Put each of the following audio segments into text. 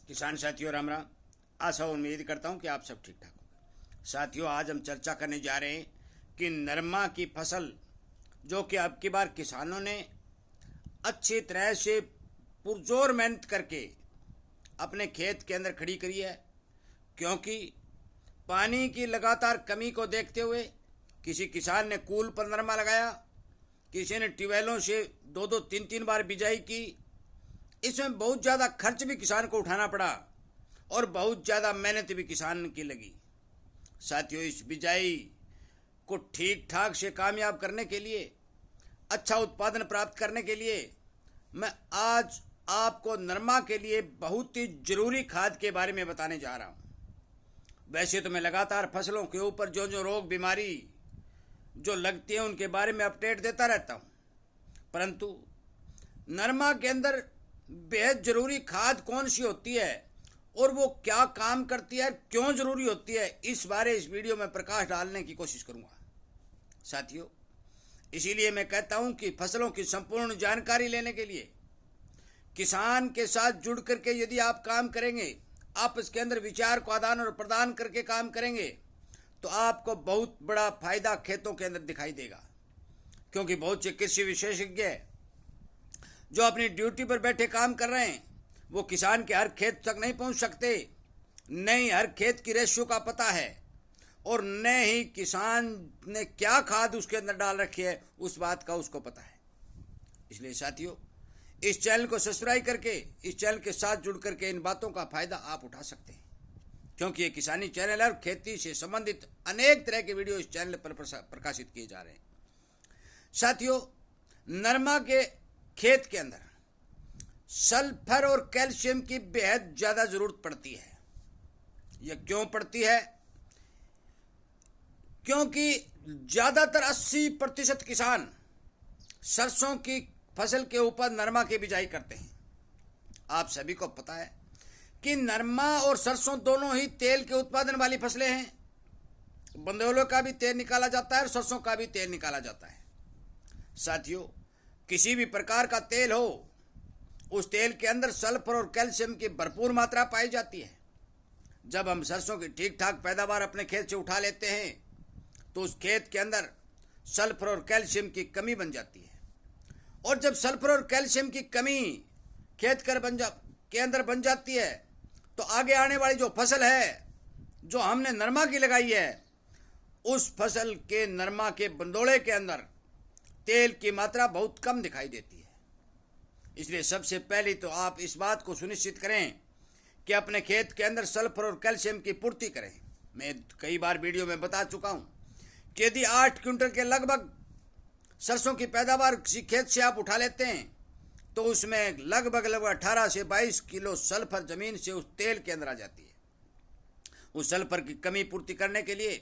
किसान साथियों राम राम। आशा उम्मीद करता हूँ कि आप सब ठीक ठाक होंगे। साथियों, आज हम चर्चा करने जा रहे हैं कि नरमा की फसल जो कि अब की बार किसानों ने अच्छी तरह से पुरजोर मेहनत करके अपने खेत के अंदर खड़ी करी है, क्योंकि पानी की लगातार कमी को देखते हुए किसी किसान ने कूल पर नरमा लगाया, किसी ने ट्यूबवेलों से दो दो तीन तीन बार बिजाई की। इसमें बहुत ज़्यादा खर्च भी किसान को उठाना पड़ा और बहुत ज़्यादा मेहनत भी किसान की लगी। साथियों, इस बिजाई को ठीक ठाक से कामयाब करने के लिए, अच्छा उत्पादन प्राप्त करने के लिए मैं आज आपको नरमा के लिए बहुत ही ज़रूरी खाद के बारे में बताने जा रहा हूँ। वैसे तो मैं लगातार फसलों के ऊपर जो जो रोग बीमारी जो लगती है उनके बारे में अपडेट देता रहता हूँ, परंतु नरमा के अंदर बेहद ज़रूरी खाद कौन सी होती है और वो क्या काम करती है, क्यों ज़रूरी होती है, इस बारे इस वीडियो में प्रकाश डालने की कोशिश करूँगा। साथियों, इसीलिए मैं कहता हूँ कि फसलों की संपूर्ण जानकारी लेने के लिए किसान के साथ जुड़ करके यदि आप काम करेंगे, आप इसके अंदर विचार को आदान और प्रदान करके काम करेंगे, तो आपको बहुत बड़ा फायदा खेतों के अंदर दिखाई देगा। क्योंकि बहुत से कृषि विशेषज्ञ जो अपनी ड्यूटी पर बैठे काम कर रहे हैं, वो किसान के हर खेत तक नहीं पहुंच सकते, न ही हर खेत की रेशियो का पता है और न ही किसान ने क्या खाद उसके अंदर डाल रखी है उस बात का उसको पता है। इसलिए साथियों, इस चैनल को सब्सक्राइब करके इस चैनल के साथ जुड़ करके इन बातों का फायदा आप उठा सकते हैं, क्योंकि ये किसानी चैनल है और खेती से संबंधित अनेक तरह के वीडियो इस चैनल पर प्रकाशित किए जा रहे हैं। साथियों, नरमा के खेत के अंदर सल्फर और कैल्शियम की बेहद ज़्यादा ज़रूरत पड़ती है। यह क्यों पड़ती है? क्योंकि ज़्यादातर 80% किसान सरसों की फसल के ऊपर नरमा की बिजाई करते हैं। आप सभी को पता है कि नरमा और सरसों दोनों ही तेल के उत्पादन वाली फसलें हैं। बंदोलों का भी तेल निकाला जाता है और सरसों का भी तेल निकाला जाता है। साथियों, किसी भी प्रकार का तेल हो, उस तेल के अंदर सल्फर और कैल्शियम की भरपूर मात्रा पाई जाती है। जब हम सरसों की ठीक ठाक पैदावार अपने खेत से उठा लेते हैं तो उस खेत के अंदर सल्फर और कैल्शियम की कमी बन जाती है, और जब सल्फर और कैल्शियम की कमी खेत के अंदर बन जाती है तो आगे आने वाली जो फसल है जो हमने नरमा की लगाई है, उस फसल के नरमा के बंदोड़े के अंदर तेल की मात्रा बहुत कम दिखाई देती है। इसलिए सबसे पहले तो आप इस बात को सुनिश्चित करें कि अपने खेत के अंदर सल्फर और कैल्शियम की पूर्ति करें। मैं कई बार वीडियो में बता चुका हूं कि यदि 8 क्विंटल के लगभग सरसों की पैदावार किसी खेत से आप उठा लेते हैं तो उसमें लगभग 18 से 22 किलो सल्फर जमीन से उस तेल के अंदर आ जाती है। उस सल्फर की कमी पूर्ति करने के लिए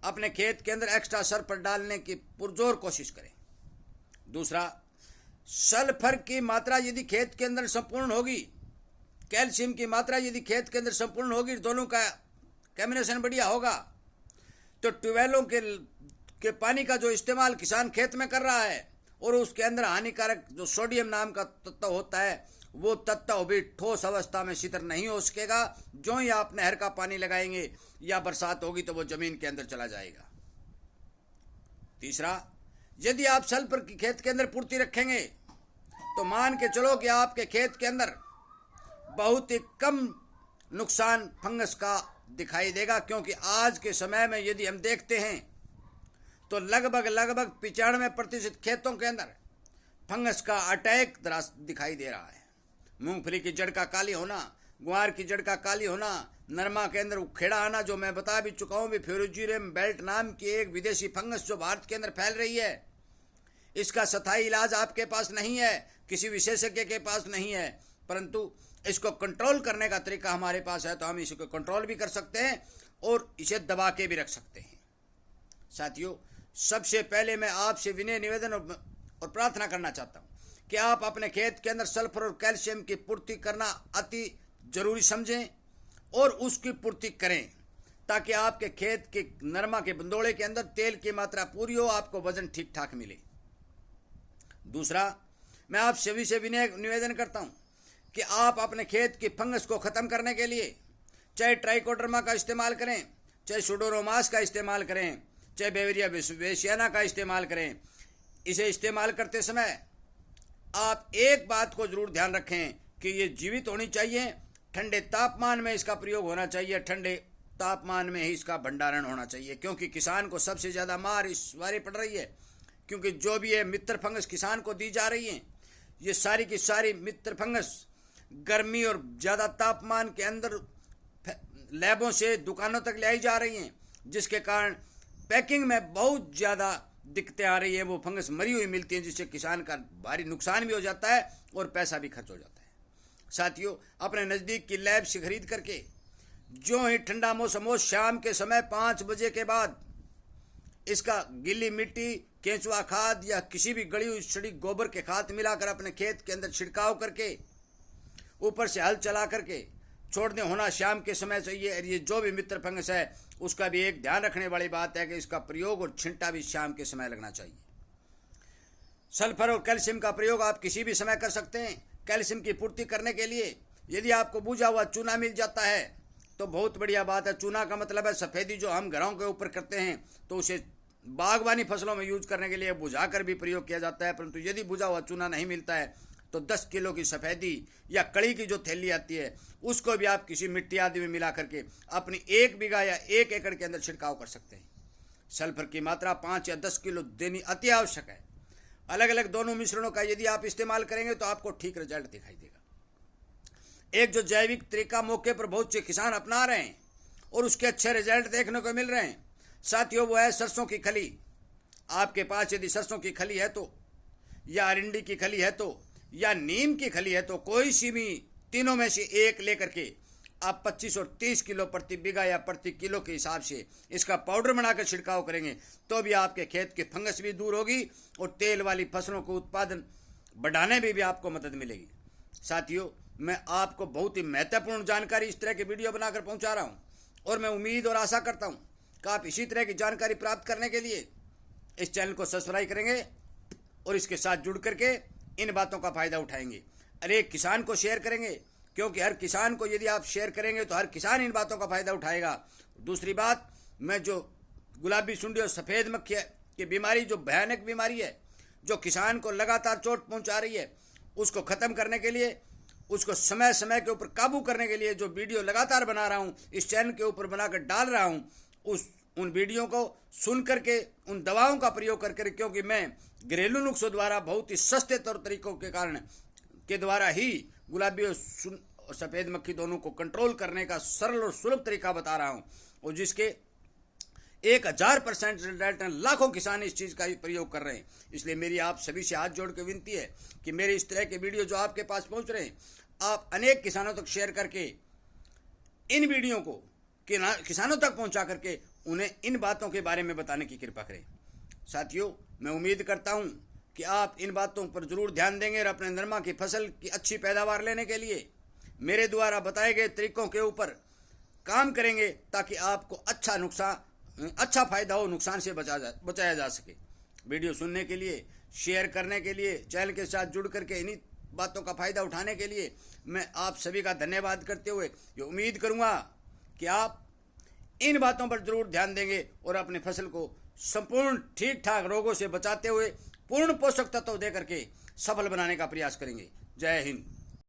अपने खेत के अंदर एक्स्ट्रा सल्फर डालने की पुरजोर कोशिश करें। दूसरा, सल्फर की मात्रा यदि खेत के अंदर संपूर्ण होगी, कैल्शियम की मात्रा यदि खेत के अंदर संपूर्ण होगी, दोनों का कॉम्बिनेशन बढ़िया होगा, तो ट्यूबवेलों के पानी का जो इस्तेमाल किसान खेत में कर रहा है और उसके अंदर हानिकारक जो सोडियम नाम का तत्व होता है, वो तत्व भी ठोस अवस्था में शिथिल नहीं हो सकेगा। जो ही आप नहर का पानी लगाएंगे या बरसात होगी तो वो जमीन के अंदर चला जाएगा। तीसरा, यदि आप सल्फर की खेत के अंदर पूर्ति रखेंगे तो मान के चलो कि आपके खेत के अंदर बहुत ही कम नुकसान फंगस का दिखाई देगा, क्योंकि आज के समय में यदि हम देखते हैं तो लगभग 95% खेतों के अंदर फंगस का अटैक दिखाई दे रहा है। मूंगफली की जड़ का काली होना, ग्वार की जड़ का काली होना, नरमा के अंदर उखेड़ा आना, जो मैं बता भी चुका हूँ भी फ्यूरोजियम बेल्ट नाम की एक विदेशी फंगस जो भारत के अंदर फैल रही है, इसका स्थायी इलाज आपके पास नहीं है, किसी विशेषज्ञ के पास नहीं है, परंतु इसको कंट्रोल करने का तरीका हमारे पास है, तो हम इसको कंट्रोल भी कर सकते हैं और इसे दबा के भी रख सकते हैं। साथियों, सबसे पहले मैं आपसे विनय निवेदन और प्रार्थना करना चाहता हूँ कि आप अपने खेत के अंदर सल्फर और कैल्शियम की पूर्ति करना अति जरूरी समझें और उसकी पूर्ति करें, ताकि आपके खेत के नरमा के बंदोड़े के अंदर तेल की मात्रा पूरी हो, आपको वजन ठीक ठाक मिले। दूसरा, मैं आप सभी से विनय निवेदन करता हूं कि आप अपने खेत की फंगस को ख़त्म करने के लिए चाहे ट्राइकोडर्मा का इस्तेमाल करें, चाहे सुडोमोनास का इस्तेमाल करें, चाहे बेवेरिया बेसियाना का इस्तेमाल करें, इसे इस्तेमाल करते समय आप एक बात को ज़रूर ध्यान रखें कि ये जीवित होनी चाहिए। ठंडे तापमान में इसका प्रयोग होना चाहिए, ठंडे तापमान में ही इसका भंडारण होना चाहिए, क्योंकि किसान को सबसे ज़्यादा मार इस बार पड़ रही है। क्योंकि जो भी ये मित्र फंगस किसान को दी जा रही हैं, ये सारी की सारी मित्र फंगस गर्मी और ज़्यादा तापमान के अंदर लैबों से दुकानों तक ले आई जा रही हैं, जिसके कारण पैकिंग में बहुत ज़्यादा दिक्कतें आ रही है। वो फंगस मरी हुई मिलती है, जिससे किसान का भारी नुकसान भी हो जाता है और पैसा भी खर्च हो जाता है। साथियों, अपने नज़दीक की लैब से खरीद करके जो ही ठंडा मौसम हो, शाम के समय 5 बजे के बाद इसका गीली मिट्टी, केंचुआ खाद या किसी भी गली हुई सड़ी गोबर के खाद मिलाकर अपने खेत के अंदर छिड़काव करके ऊपर से हल चला करके छोड़ दें। होना शाम के समय चाहिए। ये जो भी मित्र फंगस है उसका भी एक ध्यान रखने वाली बात है कि इसका प्रयोग और छिंटा भी शाम के समय लगना चाहिए। सल्फर और कैल्शियम का प्रयोग आप किसी भी समय कर सकते हैं। कैल्शियम की पूर्ति करने के लिए यदि आपको बुझा हुआ चूना मिल जाता है तो बहुत बढ़िया बात है। चूना का मतलब है सफ़ेदी, जो हम घरों के ऊपर करते हैं, तो उसे बागवानी फसलों में यूज करने के लिए बुझा कर भी प्रयोग किया जाता है। परंतु यदि बुझा हुआ चूना नहीं मिलता है तो 10 किलो की सफ़ेदी या कड़ी की जो थैली आती है उसको भी आप किसी मिट्टी आदि में मिला करके अपनी 1 बीघा या 1 एकड़ के अंदर छिड़काव कर सकते हैं। सल्फर की मात्रा 5 या 10 किलो देनी अति आवश्यक है। अलग अलग दोनों मिश्रणों का यदि आप इस्तेमाल करेंगे तो आपको ठीक रिजल्ट दिखाई देगा। एक जो जैविक तरीका मौके पर बहुत से किसान अपना रहे हैं और उसके अच्छे रिजल्ट देखने को मिल रहे हैं साथियों, वो है सरसों की खली। आपके पास यदि सरसों की खली है तो, या अरंडी की खली है तो, या नीम की खली है तो, कोई सी भी तीनों में से एक लेकर के आप 25 और 30 किलो प्रति बीघा या प्रति किलो के हिसाब से इसका पाउडर बनाकर छिड़काव करेंगे तो भी आपके खेत की फंगस भी दूर होगी और तेल वाली फसलों को उत्पादन बढ़ाने में भी आपको मदद मिलेगी। साथियों, मैं आपको बहुत ही महत्वपूर्ण जानकारी इस तरह की वीडियो बनाकर पहुंचा रहा हूं और मैं उम्मीद और आशा करता हूं कि आप इसी तरह की जानकारी प्राप्त करने के लिए इस चैनल को सब्सक्राइब करेंगे और इसके साथ जुड़ करके इन बातों का फ़ायदा उठाएंगे। हर एक किसान को शेयर करेंगे, क्योंकि हर किसान को यदि आप शेयर करेंगे तो हर किसान इन बातों का फ़ायदा उठाएगा। दूसरी बात, मैं जो गुलाबी सुंडी और सफ़ेद मक्खी की बीमारी, जो भयानक बीमारी है जो किसान को लगातार चोट पहुंचा रही है, उसको ख़त्म करने के लिए, उसको समय समय के ऊपर काबू करने के लिए जो वीडियो लगातार बना रहा हूँ, इस चैनल के ऊपर बनाकर डाल रहा हूँ, उन वीडियो को सुन करके उन दवाओं का प्रयोग करके, क्योंकि मैं घरेलू नुस्खों द्वारा बहुत ही सस्ते तौर तरीकों के कारण के द्वारा ही गुलाबी और सफ़ेद मक्खी दोनों को कंट्रोल करने का सरल और सुलभ तरीका बता रहा हूँ, और जिसके 1000% रिजल्ट हैं। लाखों किसान इस चीज़ का प्रयोग कर रहे हैं। इसलिए मेरी आप सभी से हाथ जोड़ के विनती है कि मेरे इस तरह के वीडियो जो आपके पास पहुँच रहे हैं, आप अनेक किसानों तक शेयर करके इन वीडियो को किसानों तक पहुंचा करके उन्हें इन बातों के बारे में बताने की कृपा करें। साथियों, मैं उम्मीद करता हूं कि आप इन बातों पर ज़रूर ध्यान देंगे और अपने नरमा की फसल की अच्छी पैदावार लेने के लिए मेरे द्वारा बताए गए तरीकों के ऊपर काम करेंगे, ताकि आपको अच्छा फ़ायदा हो, नुकसान से बचाया जा सके। वीडियो सुनने के लिए, शेयर करने के लिए, चैनल के साथ जुड़ करके इन्हीं बातों का फ़ायदा उठाने के लिए मैं आप सभी का धन्यवाद करते हुए ये उम्मीद करूँगा कि आप इन बातों पर जरूर ध्यान देंगे और अपनी फसल को संपूर्ण ठीक ठाक रोगों से बचाते हुए पूर्ण पोषक तत्व दे करके सफल बनाने का प्रयास करेंगे। जय हिंद।